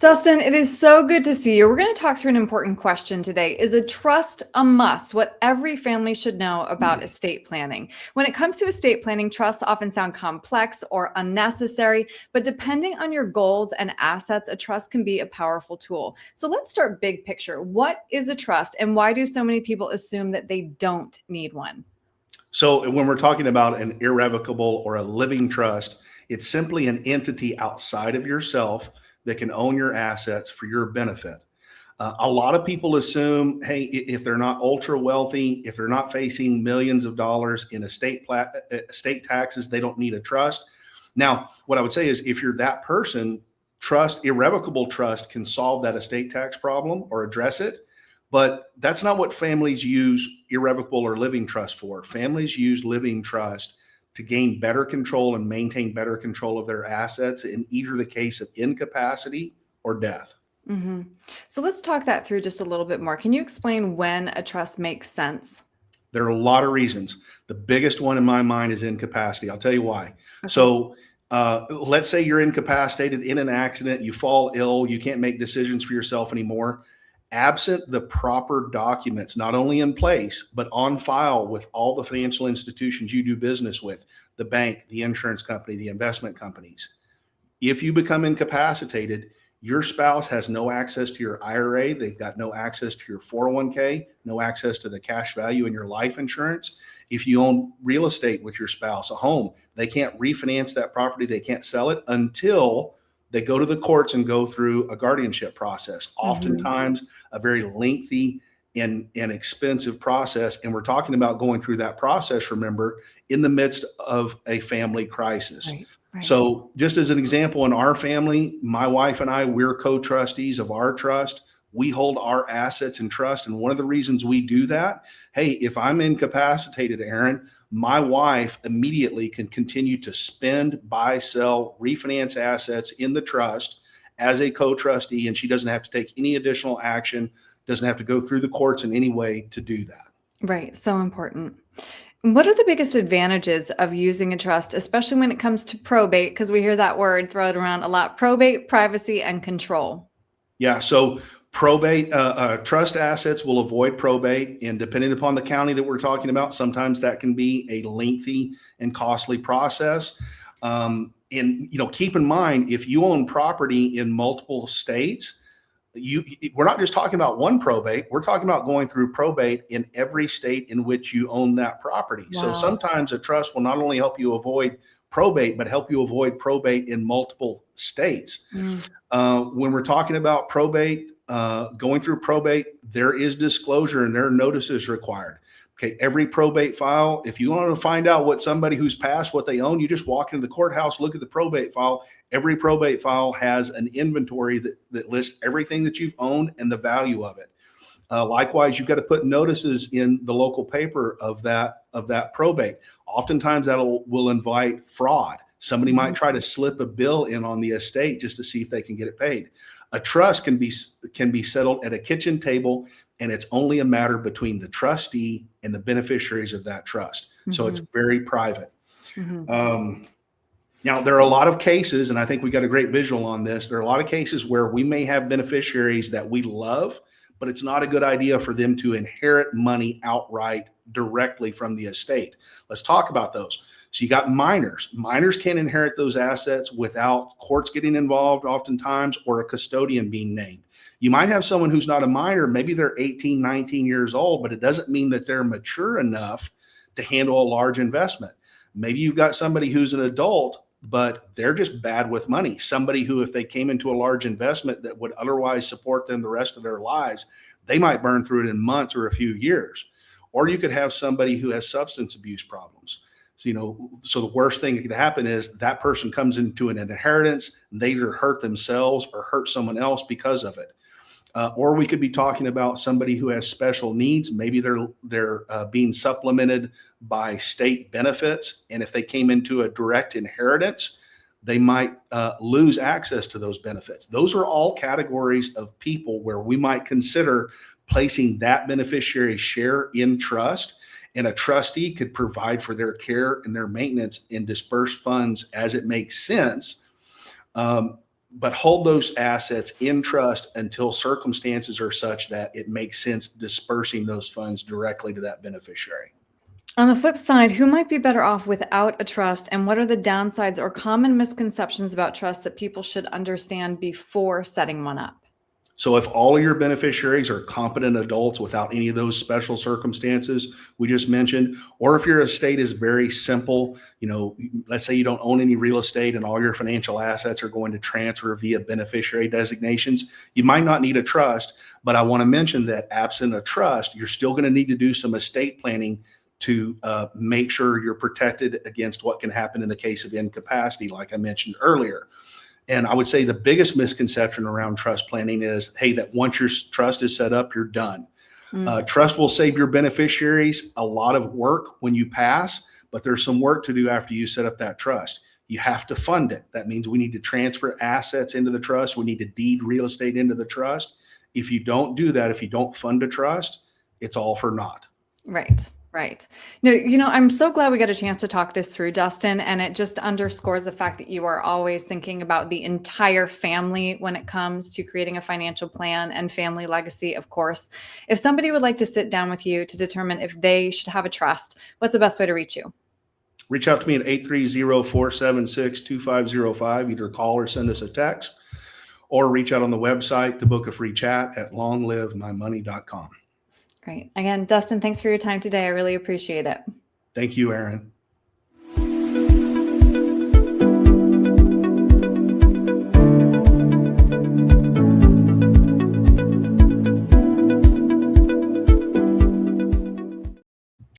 Dustin, it is so good to see you. We're going to talk through an important question today. Is a trust a must? What every family should know about estate planning. When it comes to estate planning, trusts often sound complex or unnecessary, but depending on your goals and assets, a trust can be a powerful tool. So let's start big picture. What is a trust and why do so many people assume that they don't need one? So when we're talking about an irrevocable or a living trust, it's simply an entity outside of yourself that can own your assets for your benefit. A lot of people assume, hey, if they're not ultra wealthy, if they're not facing millions of dollars in estate taxes, they don't need a trust. Now, what I would say is if you're that person, irrevocable trust can solve that estate tax problem or address it. But that's not what families use irrevocable or living trust for. Families use living trust to gain better control and maintain better control of their assets in either the case of incapacity or death. hmm So let's talk that through just a little bit more. Can you explain when a trust makes sense? There are a lot of reasons. The biggest one in my mind is incapacity. I'll tell you why. Okay. So let's say you're incapacitated in an accident, you fall ill, you can't make decisions for yourself anymore. Absent the proper documents, not only in place, but on file with all the financial institutions you do business with, the bank, the insurance company, the investment companies. If you become incapacitated, your spouse has no access to your IRA. They've got no access to your 401k, no access to the cash value in your life insurance. If you own real estate with your spouse, a home, they can't refinance that property. They can't sell it until they go to the courts and go through a guardianship process, hmm oftentimes a very lengthy and expensive process. And we're talking about going through that process, remember, in the midst of a family crisis. Right. Right. So just as an example, in our family, my wife and I, we're co-trustees of our trust. We hold our assets in trust. And one of the reasons we do that, hey, if I'm incapacitated, Aaron, my wife immediately can continue to spend, buy, sell, refinance assets in the trust as a co-trustee, and she doesn't have to take any additional action, doesn't have to go through the courts in any way to do that. Right. So important. What are the biggest advantages of using a trust, especially when it comes to probate? Because we hear that word thrown around a lot: probate, privacy, and control. Yeah, so probate, trust assets will avoid probate, and depending upon the county that we're talking about, sometimes that can be a lengthy and costly process. And keep in mind, if you own property in multiple states, we're not just talking about one probate. We're talking about going through probate in every state in which you own that property. So Wow. sometimes a trust will not only help you avoid probate, but help you avoid probate in multiple states. Mm. When we're talking about probate, going through probate, there is disclosure and there are notices required. Okay, every probate file, if you want to find out what somebody who's passed, what they own, you just walk into the courthouse, look at the probate file. Every probate file has an inventory that lists everything that you've owned and the value of it. Likewise, you've got to put notices in the local paper of that probate. Oftentimes that will invite fraud. Somebody might try to slip a bill in on the estate just to see if they can get it paid. A trust can be settled at a kitchen table, and it's only a matter between the trustee and the beneficiaries of that trust. So it's hmm very private. hmm Now, there are a lot of cases, and I think we got a great visual on this. There are a lot of cases where we may have beneficiaries that we love, but it's not a good idea for them to inherit money outright directly from the estate. Let's talk about those. So you got minors. Minors can inherit those assets without courts getting involved oftentimes or a custodian being named. You might have someone who's not a minor, maybe they're 18, 19 years old, but it doesn't mean that they're mature enough to handle a large investment. Maybe you've got somebody who's an adult, but they're just bad with money. Somebody who, if they came into a large investment that would otherwise support them the rest of their lives, they might burn through it in months or a few years. Or you could have somebody who has substance abuse problems. So the worst thing that could happen is that person comes into an inheritance, they either hurt themselves or hurt someone else because of it. Or we could be talking about somebody who has special needs. Maybe they're being supplemented by state benefits, and if they came into a direct inheritance, they might lose access to those benefits. Those are all categories of people where we might consider placing that beneficiary's share in trust, and a trustee could provide for their care and their maintenance and disperse funds as it makes sense. but hold those assets in trust until circumstances are such that it makes sense dispersing those funds directly to that beneficiary. On the flip side, who might be better off without a trust, and what are the downsides or common misconceptions about trust that people should understand before setting one up? So if all of your beneficiaries are competent adults without any of those special circumstances we just mentioned, or if your estate is very simple, let's say you don't own any real estate and all your financial assets are going to transfer via beneficiary designations, you might not need a trust. But I want to mention that absent a trust, you're still going to need to do some estate planning to make sure you're protected against what can happen in the case of incapacity, like I mentioned earlier. And I would say the biggest misconception around trust planning is, hey, that once your trust is set up, you're done. Trust will save your beneficiaries a lot of work when you pass, but there's some work to do after you set up that trust. You have to fund it. That means we need to transfer assets into the trust. We need to deed real estate into the trust. If you don't do that, if you don't fund a trust, it's all for naught. Right. Right. No, I'm so glad we got a chance to talk this through, Dustin, and it just underscores the fact that you are always thinking about the entire family when it comes to creating a financial plan and family legacy, of course. If somebody would like to sit down with you to determine if they should have a trust, what's the best way to reach you? Reach out to me at 830-476-2505. Either call or send us a text, or reach out on the website to book a free chat at longlivemymoney.com. Great. Again, Dustin, thanks for your time today. I really appreciate it. Thank you, Aaron.